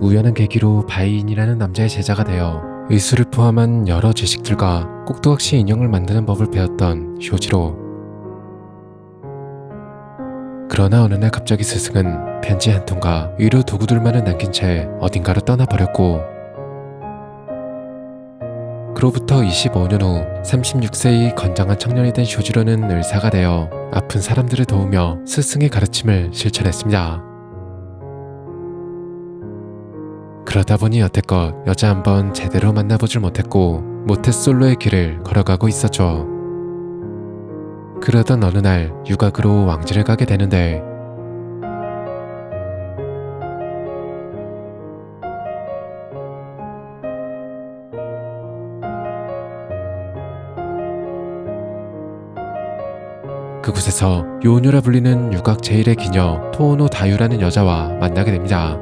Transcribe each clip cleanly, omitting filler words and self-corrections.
우연한 계기로 바이인이라는 남자의 제자가 되어 의술을 포함한 여러 지식들과 꼭두각시 인형을 만드는 법을 배웠던 쇼지로. 그러나 어느 날 갑자기 스승은 편지 한 통과 의료 도구들만을 남긴 채 어딘가로 떠나버렸고, 그로부터 25년 후 36세의 건장한 청년이 된 쇼지로는 의사가 되어 아픈 사람들을 도우며 스승의 가르침을 실천했습니다. 그러다 보니 여태껏 여자 한번 제대로 만나보질 못했고 모태솔로의 길을 걸어가고 있었죠. 그러던 어느 날 유곽으로 왕지를 가게 되는데, 그곳에서 요녀라 불리는 유곽 제1의 기녀 토오노 다유라는 여자와 만나게 됩니다.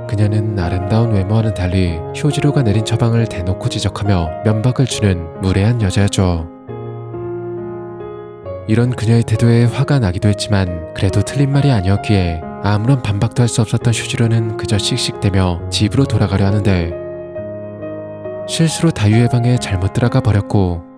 그녀는 아름다운 외모와는 달리 쇼지로가 내린 처방을 대놓고 지적하며 면박을 주는 무례한 여자였죠. 이런 그녀의 태도에 화가 나기도 했지만 그래도 틀린 말이 아니었기에 아무런 반박도 할 수 없었던 쇼지로는 그저 씩씩대며 집으로 돌아가려 하는데, 실수로 다유의 방에 잘못 들어가 버렸고,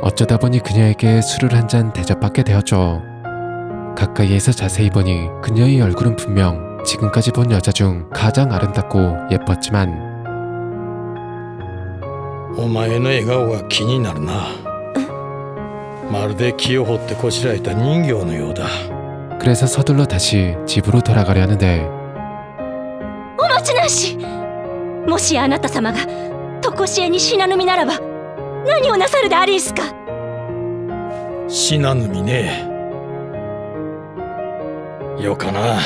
어쩌다 보니 그녀에게 술을 한 잔 대접받게 되었죠. 가까이에서 자세히 보니 그녀의 얼굴은 분명 지금까지 본 여자 중 가장 아름답고 예뻤지만, お前の笑顔が気になるな。まるで木を掘ってこしらえた人形のようだ。 그래서 서둘러 다시 집으로 돌아가려 하는데, お待ちなし。もしあなた様が常しえに死なぬ身ならば何をなさるでありんすか。死なぬ身ね。よかな。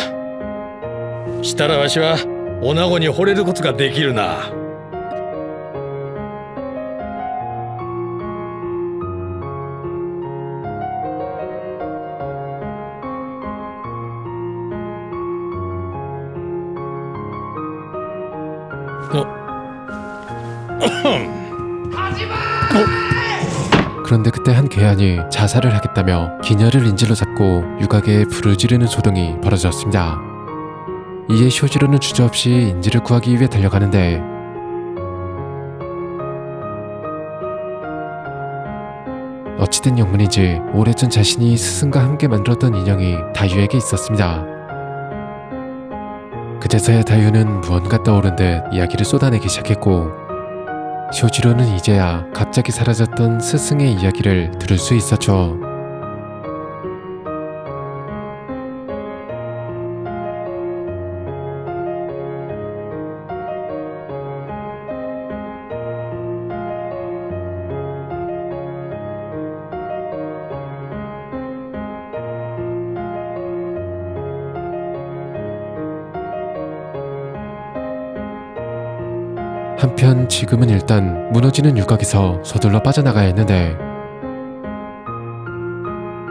したらわしは女子に惚れることができるな。그런데 그때 한 괴한이 자살을 하겠다며 기녀를 인질로 잡고 유곽에 불을 지르는 소동이 벌어졌습니다. 이에 쇼지로는 주저없이 인질을 구하기 위해 달려가는데, 어찌된 영문인지 오래전 자신이 스승과 함께 만들었던 인형이 다유에게 있었습니다. 그제서야 다유는 무언가 떠오른 듯 이야기를 쏟아내기 시작했고, 쇼지로는 이제야 갑자기 사라졌던 스승의 이야기를 들을 수 있었죠. 한편 지금은 일단 무너지는 유곽에서 서둘러 빠져나가야 했는데,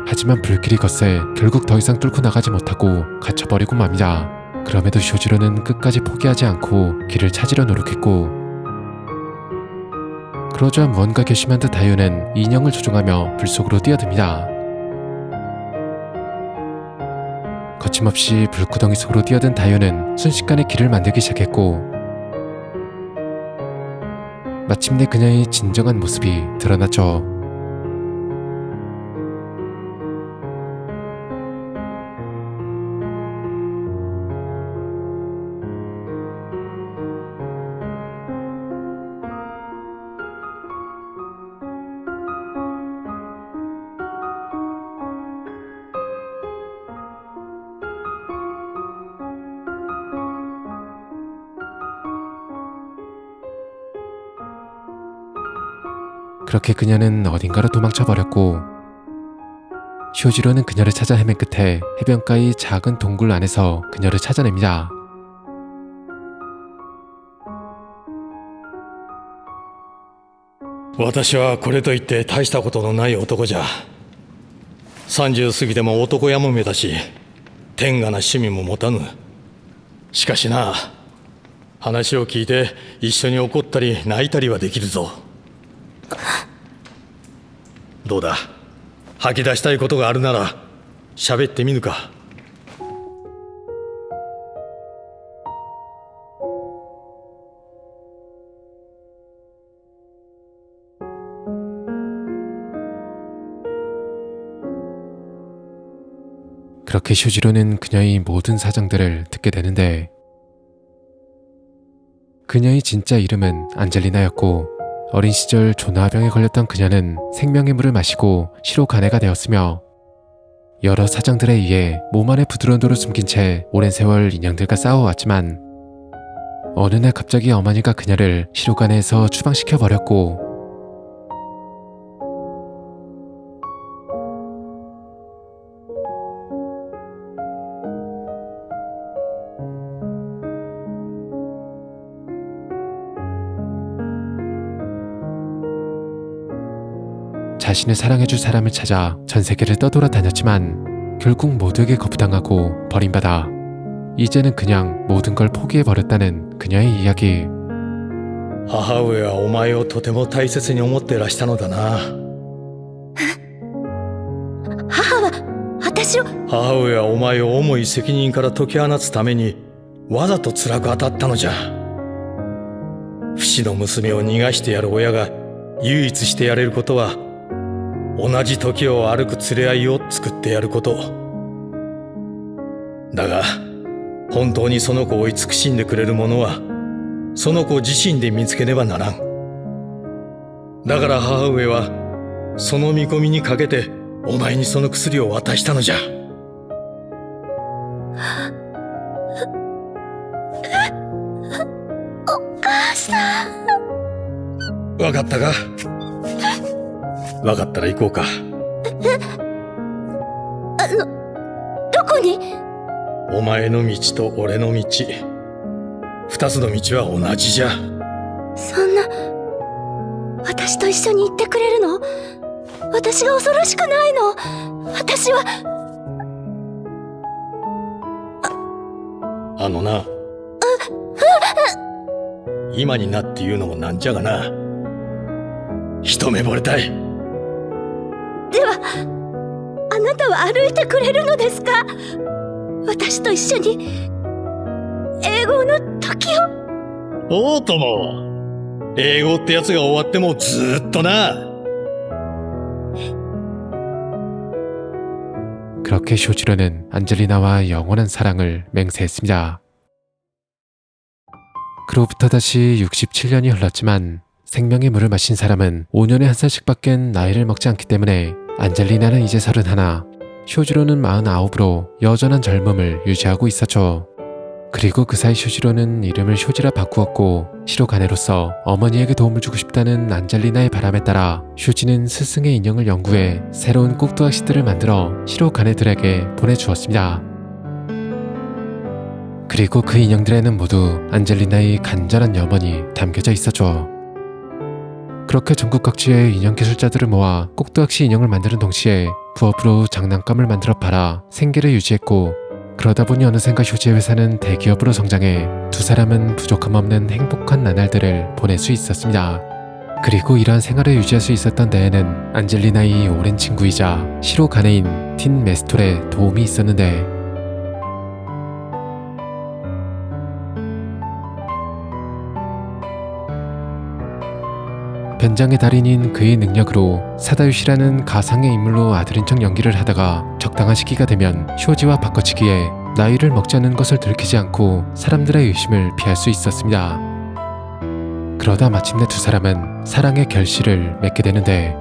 하지만 불길이 거세 결국 더 이상 뚫고 나가지 못하고 갇혀버리고 맙니다. 그럼에도 쇼지로는 끝까지 포기하지 않고 길을 찾으려 노력했고, 그러자 무언가 결심한 듯 다유는 인형을 조종하며 불 속으로 뛰어듭니다. 거침없이 불구덩이 속으로 뛰어든 다유는 순식간에 길을 만들기 시작했고, 마침내 그녀의 진정한 모습이 드러났죠. 그렇게 그녀는 어딘가로 도망쳐버렸고, 쇼지로는 그녀를 찾아 헤맨 끝에 해변가의 작은 동굴 안에서 그녀를 찾아냅니다. 私はこれといって大したことのない男じゃ。30過ぎても男やもめだし、天下な趣味も持たぬ。しかしな、話を聞いて一緒に怒ったり泣いたりはできるぞ。どうだ、吐き出したいことがあるなら喋ってみぬか。그렇게 쇼지로는 그녀의 모든 사정들을 듣게 되는데, 그녀의 진짜 이름은 안젤리나였고 어린 시절 조나병에 걸렸던 그녀는 생명의 물을 마시고 시로가네가 되었으며, 여러 사정들에 의해 몸 안에 부드러운 돌을 숨긴 채 오랜 세월 인형들과 싸워왔지만, 어느 날 갑자기 어머니가 그녀를 시로가네에서 추방시켜 버렸고, 자신을 사랑해줄 사람을 찾아 전 세계를 떠돌아다녔지만 결국 모두에게 거부당하고 버림받아 이제는 그냥 모든 걸 포기해버렸다는 그녀의 이야기. 母上はお前をとても大切に思ってらしたのだな。母は私を。母上はお前を重い責任から解き放つためにわざと辛く当たったのじゃ。不死の娘を逃がしてやる親が唯一してやれることは、同じ時を歩く連れ合いを作ってやること。だが本当にその子を慈しんでくれる者はその子自身で見つけねばならん。だから母上はその見込みにかけてお前にその薬を渡したのじゃ。お母さん。わかったか？わかったら行こうか。どこに？お前の道と俺の道、二つの道は同じじゃ。そんな、私と一緒に行ってくれるの？私が恐ろしくないの？私は。あのな、今になって言うのもなんじゃがな、一目惚れたい。では、あなたは歩いてくれるのですか？私と一緒に英語の時を。おうとも、英語ってやつが終わってもずーっとな。 그렇게 쇼지로는 안젤리나와 영원한 사랑을 맹세했습니다. 그로부터 다시 67년이 흘렀지만 생명의 물을 마신 사람은 5년에 한 살씩밖엔 나이를 먹지 않기 때문에 안젤리나는 이제 31, 쇼지로는 49으로 여전한 젊음을 유지하고 있었죠. 그리고 그 사이 쇼지로는 이름을 쇼지라 바꾸었고 시로가네로서 어머니에게 도움을 주고 싶다는 안젤리나의 바람에 따라 쇼지는 스승의 인형을 연구해 새로운 꼭두각시들을 만들어 시로가네들에게 보내주었습니다. 그리고 그 인형들에는 모두 안젤리나의 간절한 염원이 담겨져 있었죠. 그렇게 전국 각지의 인형 기술자들을 모아 꼭두각시 인형을 만드는 동시에 부업으로 장난감을 만들어 팔아 생계를 유지했고, 그러다 보니 어느샌가 쇼지의 회사는 대기업으로 성장해 두 사람은 부족함 없는 행복한 나날들을 보낼 수 있었습니다. 그리고 이러한 생활을 유지할 수 있었던 데에는 안젤리나의 오랜 친구이자 시로가네인 틴 메스톨의 도움이 있었는데, 변장의 달인인 그의 능력으로 사다유시라는 가상의 인물로 아들인 척 연기를 하다가 적당한 시기가 되면 쇼지와 바꿔치기에 나이를 먹지 않는 것을 들키지 않고 사람들의 의심을 피할 수 있었습니다. 그러다 마침내 두 사람은 사랑의 결실을 맺게 되는데,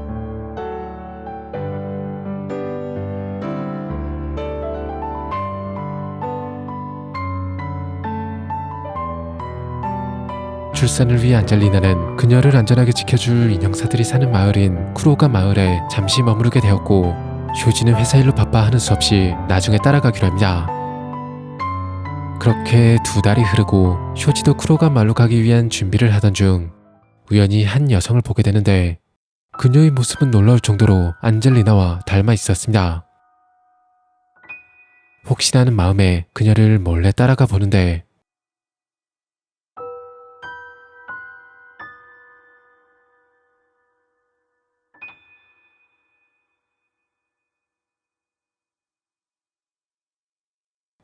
출산을 위해 안젤리나는 그녀를 안전하게 지켜줄 인형사들이 사는 마을인 쿠로가 마을에 잠시 머무르게 되었고, 쇼지는 회사 일로 바빠 하는 수 없이 나중에 따라가기로 합니다. 그렇게 2달이 흐르고 쇼지도 쿠로가 마을로 가기 위한 준비를 하던 중 우연히 한 여성을 보게 되는데, 그녀의 모습은 놀라울 정도로 안젤리나와 닮아 있었습니다. 혹시나 하는 마음에 그녀를 몰래 따라가 보는데,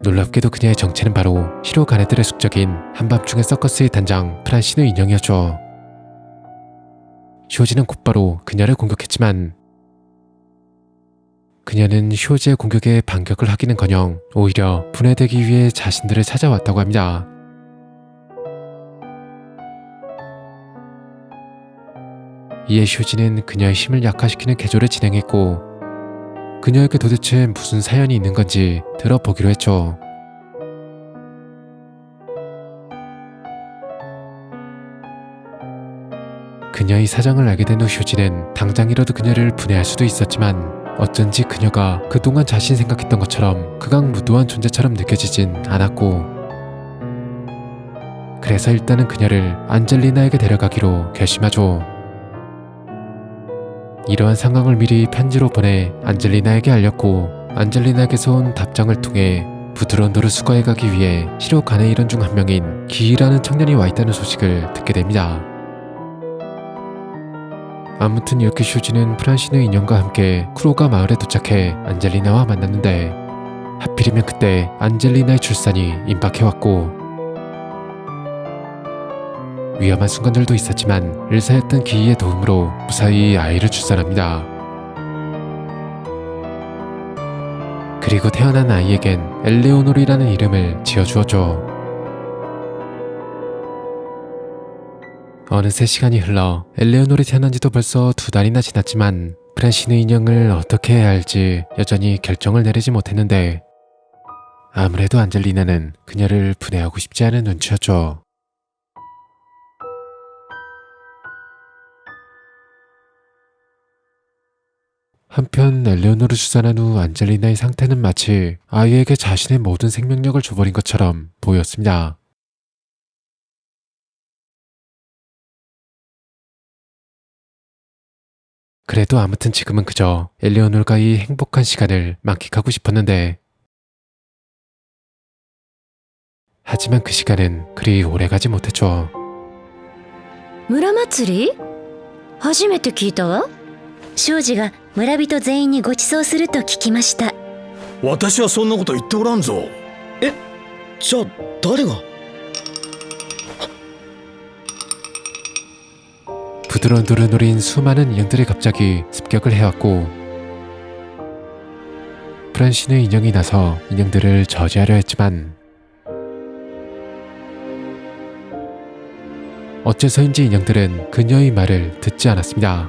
놀랍게도 그녀의 정체는 바로 히로 가네들의 숙적인 한밤중의 서커스의 단장 프란시누 인형이었죠. 쇼지는 곧바로 그녀를 공격했지만 그녀는 쇼지의 공격에 반격을 하기는커녕 오히려 분해되기 위해 자신들을 찾아왔다고 합니다. 이에 쇼지는 그녀의 힘을 약화시키는 개조를 진행했고 그녀에게 도대체 무슨 사연이 있는 건지 들어보기로 했죠. 그녀의 사정을 알게 된 후 쇼지는 당장이라도 그녀를 분해할 수도 있었지만 어쩐지 그녀가 그동안 자신이 생각했던 것처럼 극악무도한 존재처럼 느껴지진 않았고 그래서 일단은 그녀를 안젤리나에게 데려가기로 결심하죠. 이러한 상황을 미리 편지로 보내 안젤리나에게 알렸고 안젤리나에게서 온 답장을 통해 부드러운 도를 수거해 가기 위해 히로 가네 일원 중 한 명인 기이라는 청년이 와 있다는 소식을 듣게 됩니다. 아무튼 이렇게 쇼지는 프란시누 인형과 함께 쿠로가 마을에 도착해 안젤리나와 만났는데 하필이면 그때 안젤리나의 출산이 임박해왔고 위험한 순간들도 있었지만 의사였던 기이의 도움으로 무사히 아이를 출산합니다. 그리고 태어난 아이에겐 엘레오노르라는 이름을 지어주었죠. 어느새 시간이 흘러 엘레오노르이 태어난 지도 벌써 2달이나 지났지만 프란시누 인형을 어떻게 해야 할지 여전히 결정을 내리지 못했는데 아무래도 안젤리나는 그녀를 분해하고 싶지 않은 눈치였죠. 한편 엘레오노르를 출산한 후 안젤리나의 상태는 마치 아이에게 자신의 모든 생명력을 줘버린 것처럼 보였습니다. 그래도 아무튼 지금은 그저 엘레오노르가의 행복한 시간을 만끽하고 싶었는데 하지만 그 시간은 그리 오래가지 못했죠. 村祭り初めて聞いたわ。庄司が村人全員にご馳走すると聞きました。私はそんなこと言っておらんぞ。じゃあ誰が？ 부드러운 돌을 노린 수많은 인형들이 갑자기 습격을 해왔고 프란시누 인형이 나서 인형들을 저지하려 했지만 어째서인지 인형들은 그녀의 말을 듣지 않았습니다.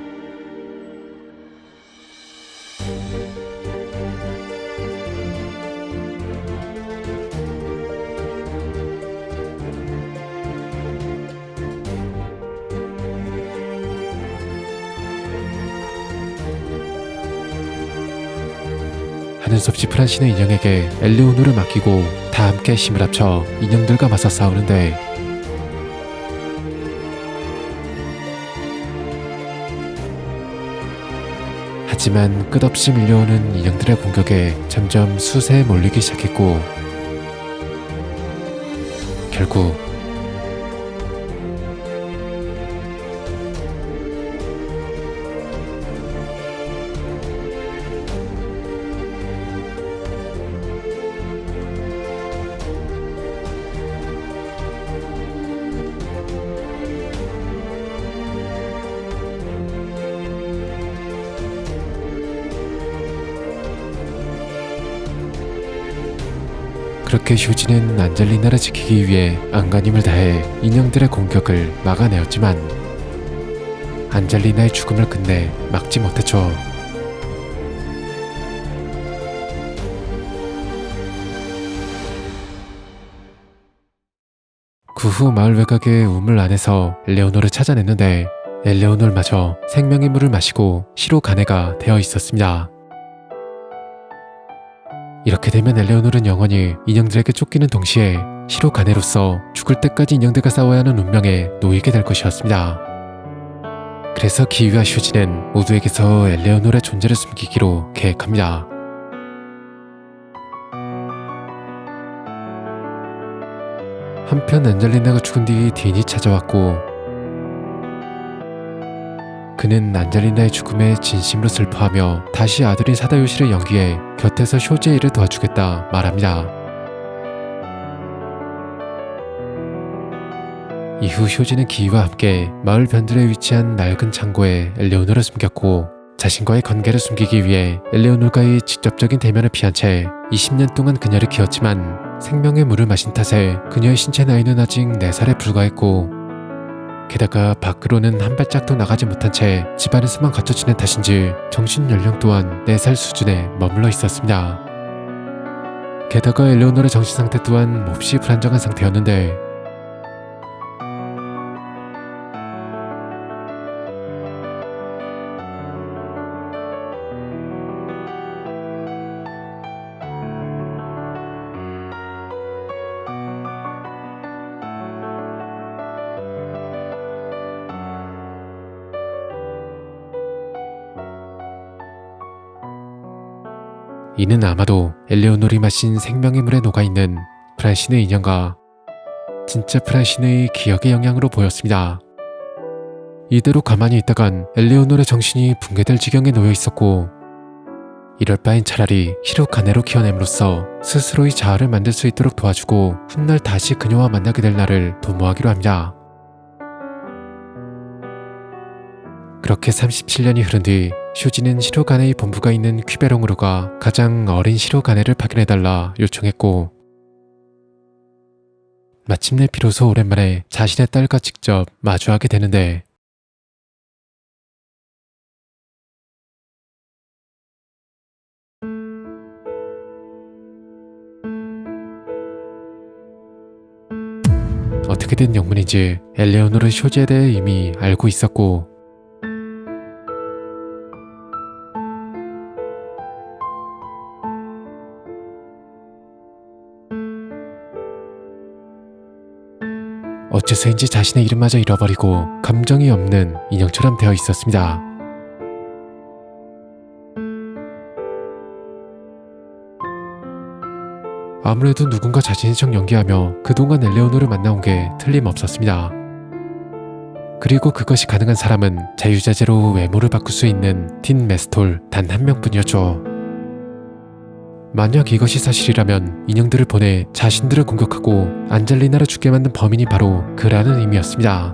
하는 수 없이 프란시누 인형에게 엘레오노를 맡기고 다 함께 힘을 합쳐 인형들과 맞서 싸우는데 하지만 끝없이 밀려오는 인형들의 공격에 점점 수세에 몰리기 시작했고 결국 그렇게 쇼지는 안젤리나를 지키기 위해 안간힘을 다해 인형들의 공격을 막아내었지만 안젤리나의 죽음을 끝내 막지 못했죠. 그 후 마을 외곽의 우물 안에서 엘레오노를 찾아냈는데 엘레오노마저 생명의 물을 마시고 히로 가네가 되어 있었습니다. 이렇게 되면 엘레오노르는 영원히 인형들에게 쫓기는 동시에 히로 가네로서 죽을 때까지 인형들과 싸워야 하는 운명에 놓이게 될 것이었습니다. 그래서 기이와 쇼지는 모두에게서 엘레오노르의 존재를 숨기기로 계획합니다. 한편 안젤리나가 죽은 뒤 딘이 찾아왔고 그는 안젤리나의 죽음에 진심으로 슬퍼하며 다시 아들인 사다요시를 연기해 곁에서 쇼지의 일을 도와주겠다 말합니다. 이후 효진은 기이와 함께 마을 변두리에 위치한 낡은 창고에 엘레오노를 숨겼고 자신과의 관계를 숨기기 위해 엘레오노가의 직접적인 대면을 피한 채 20년 동안 그녀를 키웠지만 생명의 물을 마신 탓에 그녀의 신체 나이는 아직 4살에 불과했고 게다가 밖으로는 한 발짝도 나가지 못한 채 집안에서만 갇혀 지낸 탓인지 정신 연령 또한 4살 수준에 머물러 있었습니다. 게다가 엘레오노의 정신 상태 또한 몹시 불안정한 상태였는데 이는 아마도 엘레오노리 마신 생명의 물에 녹아있는 프란신의 인형과 진짜 프란신의 기억의 영향으로 보였습니다. 이대로 가만히 있다간 엘레오노의 정신이 붕괴될 지경에 놓여 있었고 이럴 바엔 차라리 히로카네로 키워냄으로써 스스로의 자아를 만들 수 있도록 도와주고 훗날 다시 그녀와 만나게 될 날을 도모하기로 합니다. 그렇게 37년이 흐른 뒤 쇼지는 시로가네의 본부가 있는 퀴베롱으로 가 가장 어린 시로가네를 파견해달라 요청했고 마침내 비로소 오랜만에 자신의 딸과 직접 마주하게 되는데 어떻게 된 영문인지 엘레오노르 쇼지에 대해 이미 알고 있었고 어째서인지 자신의 이름마저 잃어버리고 감정이 없는 인형처럼 되어 있었습니다. 아무래도 누군가 자신의 척 연기하며 그동안 엘레오노를 만나온 게 틀림없었습니다. 그리고 그것이 가능한 사람은 자유자재로 외모를 바꿀 수 있는 틴 메스톨 단 한 명뿐이었죠. 만약 이것이 사실이라면 인형들을 보내 자신들을 공격하고 안젤리나를 죽게 만든 범인이 바로 그라는 의미였습니다.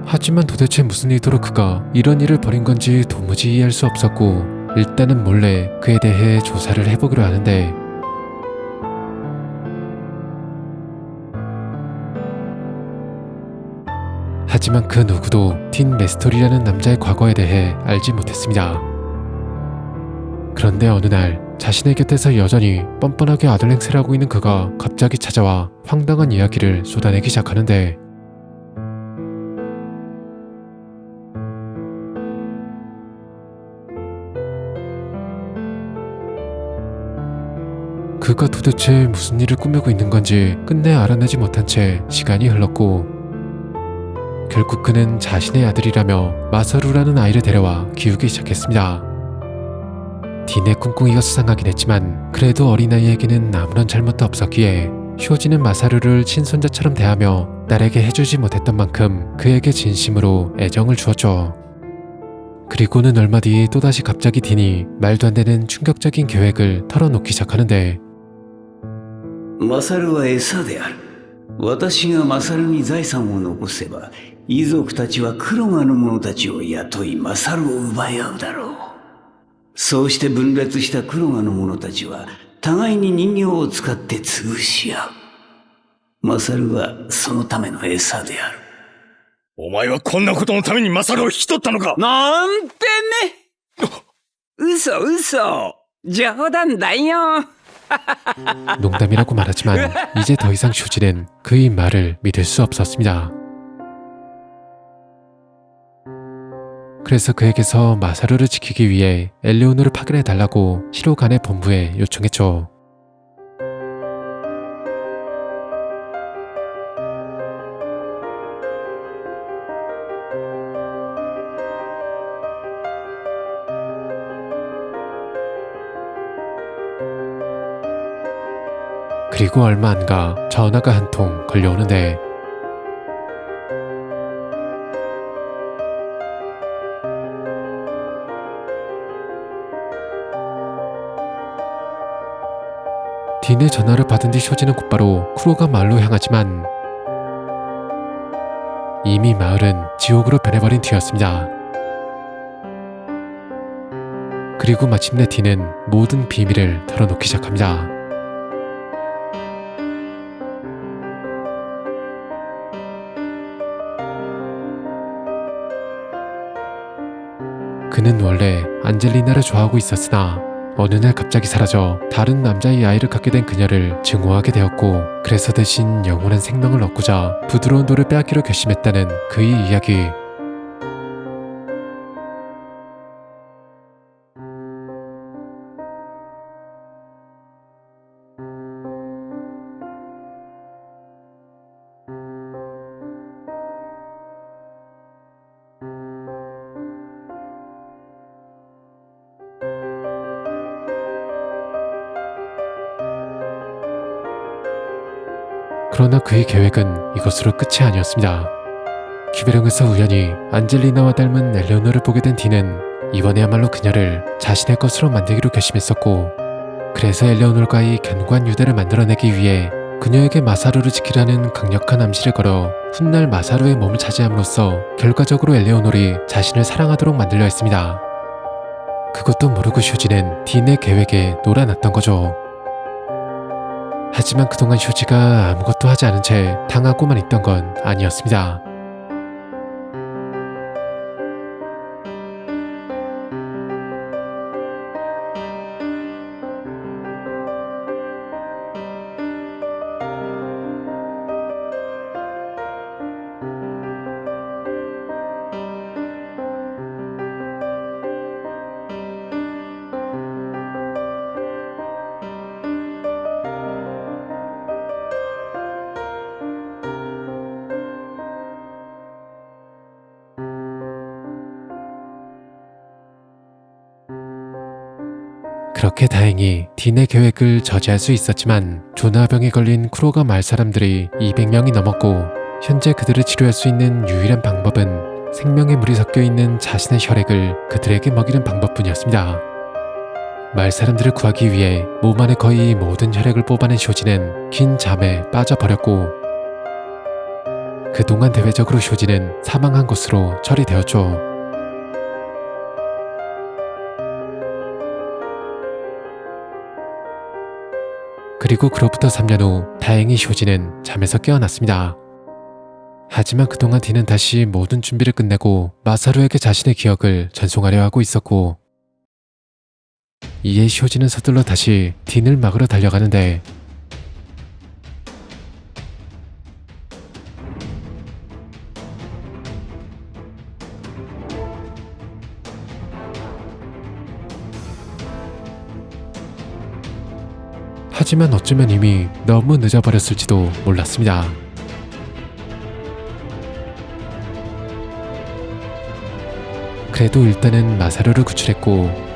하지만 도대체 무슨 의도로 그가 이런 일을 벌인 건지 도무지 이해할 수 없었고 일단은 몰래 그에 대해 조사를 해보기로 하는데 하지만 그 누구도 틴 메스톨이라는 남자의 과거에 대해 알지 못했습니다. 그런데 어느 날 자신의 곁에서 여전히 뻔뻔하게 아들 행세를 하고 있는 그가 갑자기 찾아와 황당한 이야기를 쏟아내기 시작하는데 그가 도대체 무슨 일을 꾸미고 있는 건지 끝내 알아내지 못한 채 시간이 흘렀고 결국 그는 자신의 아들이라며 마사루라는 아이를 데려와 키우기 시작했습니다. 딘의 꿍꿍이가 수상하긴 했지만 그래도 어린아이에게는 아무런 잘못도 없었기에 쇼지는 마사루를 친손자처럼 대하며 딸에게 해주지 못했던 만큼 그에게 진심으로 애정을 주었죠. 그리고는 얼마 뒤 또다시 갑자기 딘이 말도 안 되는 충격적인 계획을 털어놓기 시작하는데 マサルは餌である。私がマサルに財産を残せば、遺族たちは黒ガの者たちを雇いマサルを奪い合うだろう。そうして分裂した黒ガの者たちは、互いに人形を使って潰し合う。マサルはそのための餌である。お前はこんなことのためにマサルを引き取ったのか。なんてね。嘘嘘。冗談だよ。 농담이라고 말하지만 이제 더 이상 쇼지는 그의 말을 믿을 수 없었습니다. 그래서 그에게서 마사루를 지키기 위해 엘레오노를 파견해달라고 시로간의 본부에 요청했죠. 그리고 얼마 안 가 전화가 한 통 걸려오는데 딘의 전화를 받은 뒤 쇼지는 곧바로 쿠로가 마을로 향하지만 이미 마을은 지옥으로 변해버린 뒤였습니다. 그리고 마침내 딘은 모든 비밀을 털어놓기 시작합니다. 그는 원래 안젤리나를 좋아하고 있었으나 어느 날 갑자기 사라져 다른 남자의 아이를 갖게 된 그녀를 증오하게 되었고, 그래서 대신 영원한 생명을 얻고자 부드러운 돌을 빼앗기로 결심했다는 그의 이야기. 그러나 그의 계획은 이것으로 끝이 아니었습니다. 큐베령에서 우연히 안젤리나와 닮은 엘레오노를 보게 된 딘은 이번에야말로 그녀를 자신의 것으로 만들기로 결심했었고, 그래서 엘레오노과의 견고한 유대를 만들어내기 위해 그녀에게 마사루를 지키라는 강력한 암시를 걸어 훗날 마사루의 몸을 차지함으로써 결과적으로 엘레오노를 자신을 사랑하도록 만들려 했습니다. 그것도 모르고 쇼지는 딘의 계획에 놀아났던 거죠. 하지만 그동안 쇼지가 아무것도 하지 않은 채 당하고만 있던 건 아니었습니다. 그렇게 다행히 딘의 계획을 저지할 수 있었지만 조나병에 걸린 쿠로가 마을 사람들이 200명이 넘었고, 현재 그들을 치료할 수 있는 유일한 방법은 생명의 물이 섞여 있는 자신의 혈액을 그들에게 먹이는 방법뿐이었습니다. 마을 사람들을 구하기 위해 몸 안의 거의 모든 혈액을 뽑아낸 쇼지는 긴 잠에 빠져버렸고, 그동안 대외적으로 쇼지는 사망한 것으로 처리되었죠. 그리고 그로부터 3년 후 다행히 쇼지는 잠에서 깨어났습니다. 하지만 그동안 딘은 다시 모든 준비를 끝내고 마사루에게 자신의 기억을 전송하려 하고 있었고, 이에 쇼지는 서둘러 다시 딘을 막으러 달려가는데 하지만 어쩌면 이미 너무 늦어버렸을지도 몰랐습니다. 그래도 일단은 마사루를 구출했고,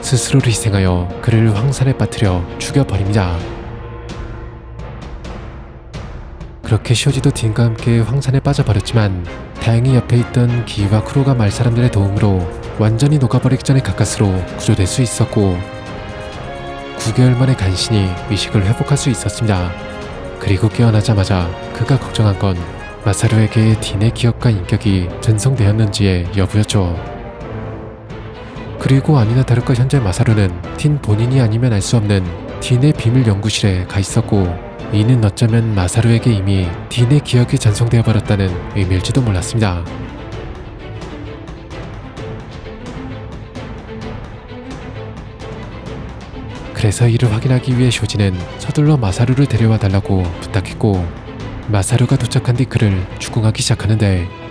스스로를 희생하여 그를 황산에 빠뜨려 죽여버립니다. 그렇게 쇼지도 딘과 함께 황산에 빠져버렸지만 다행히 옆에 있던 기와 쿠로가 마을 사람들의 도움으로 완전히 녹아버리기 전에 가까스로 구조될 수 있었고, 9개월 만에 간신히 의식을 회복할 수 있었습니다. 그리고 깨어나자마자 그가 걱정한 건 마사루에게 딘의 기억과 인격이 전송되었는지의 여부였죠. 그리고 아니나 다를까 현재 마사루는 딘 본인이 아니면 알 수 없는 딘의 비밀 연구실에 가 있었고, 이는 어쩌면 마사루에게 이미 딘의 기억이 전송되어 버렸다는 의미일지도 몰랐습니다. 그래서 이를 확인하기 위해 쇼지는 서둘러 마사루를 데려와 달라고 부탁했고, 마사루가 도착한 뒤 그를 추궁하기 시작하는데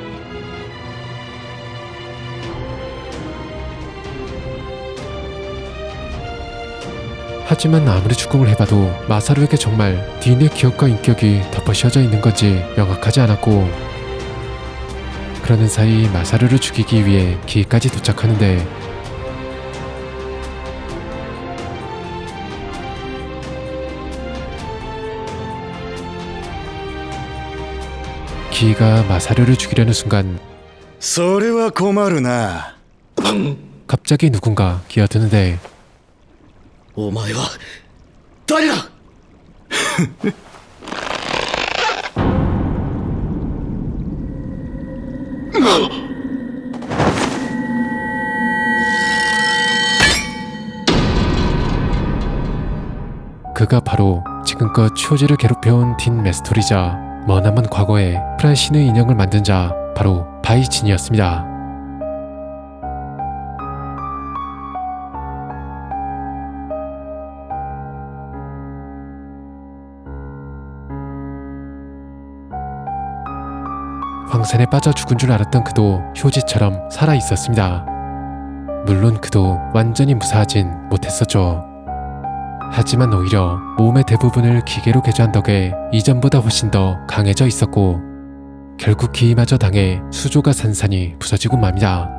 하지만 아무리 추궁을 해봐도 마사루에게 정말 딘의 기억과 인격이 덮어씌워져 있는 건지 명확하지 않았고, 그러는 사이 마사루를 죽이기 위해 길까지 도착하는데 기이가 마사루를 죽이려는 순간 それは困るな。 갑자기 누군가 기어드는데 お前は誰だ？ 그가 바로 지금껏 쇼지를 괴롭혀온 딘 메스토리자 머나먼 과거에 프란신의 인형을 만든 자 바로 바이진이었습니다. 황산에 빠져 죽은 줄 알았던 그도 효지처럼 살아있었습니다. 물론 그도 완전히 무사하진 못했었죠. 하지만 오히려 몸의 대부분을 기계로 개조한 덕에 이전보다 훨씬 더 강해져 있었고 결국 기이마저 당해 수조가 산산이 부서지고 맙니다.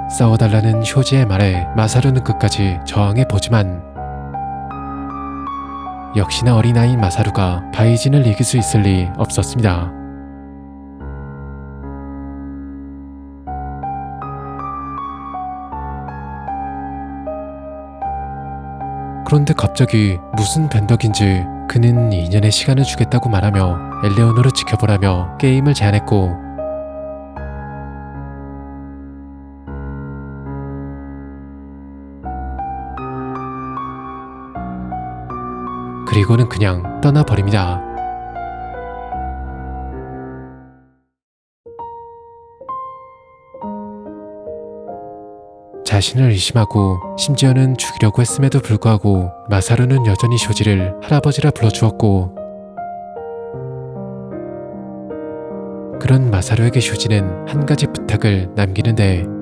싸워달라는 효지의 말에 마사루는 끝까지 저항해보지만 역시나 어린아이인 마사루가 바이진을 이길 수 있을 리 없었습니다. 그런데 갑자기 무슨 변덕인지 그는 2년의 시간을 주겠다고 말하며 엘레오노를 지켜보라며 게임을 제안했고 그리고는 그냥 떠나버립니다. 자신을 의심하고 심지어는 죽이려고 했음에도 불구하고 마사루는 여전히 쇼지를 할아버지라 불러주었고 그런 마사루에게 쇼지는 한 가지 부탁을 남기는데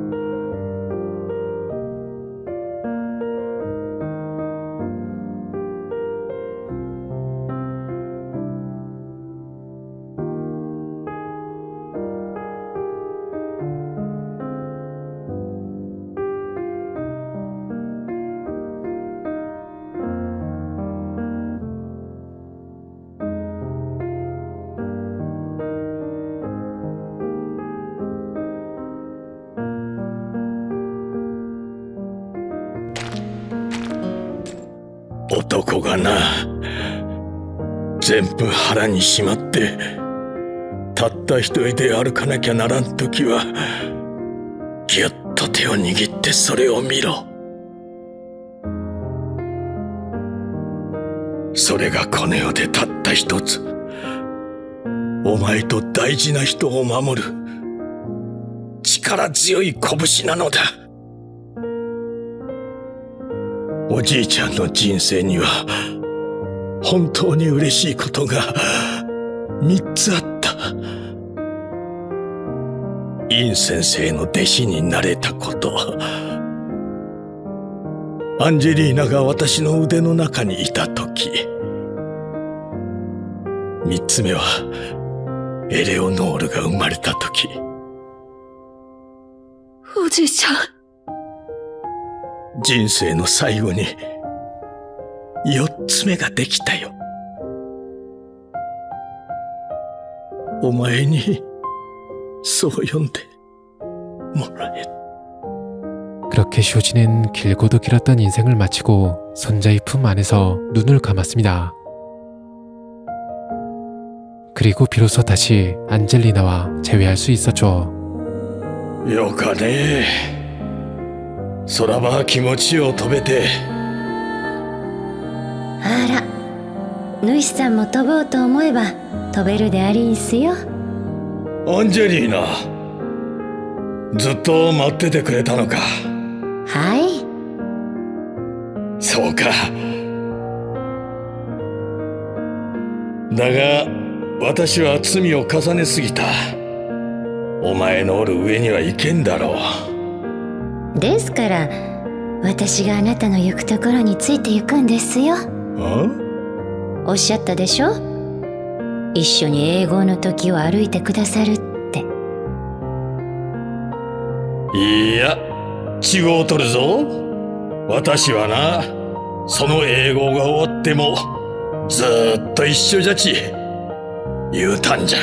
男がな、全部腹にしまってたった一人で歩かなきゃならん時はぎゅっと手を握ってそれを見ろ。それがこの世でたった一つお前と大事な人を守る力強い拳なのだ。おじいちゃんの人生には本当に嬉しいことが3つあった。イン先生の弟子になれたこと、アンジェリーナが私の腕の中にいた時、3つ目はエレオノールが生まれた時。おじいちゃん。人生の最後に4つ目ができたよ。お前にそう呼んでもらえる。 그렇게 쇼지는 길고도 길었던 인생을 마치고 손자의 품 안에서 눈을 감았습니다. 그리고 비로소 다시 안젤리나와 재회할 수 있었죠. よかね。空は気持ちを飛べて。あら、主さんも飛ぼうと思えば飛べるでありんすよ。アンジェリーナ、ずっと待っててくれたのか。はい。そうか。だが私は罪を重ねすぎた。お前のおる上には行けんだろう。ですから私があなたの行くところについて行くんですよ。おっしゃったでしょ、一緒に永劫の時を歩いてくださるって。いや、違うとるぞ。私はな、その永劫が終わってもずーっと一緒じゃち言うたんじゃ。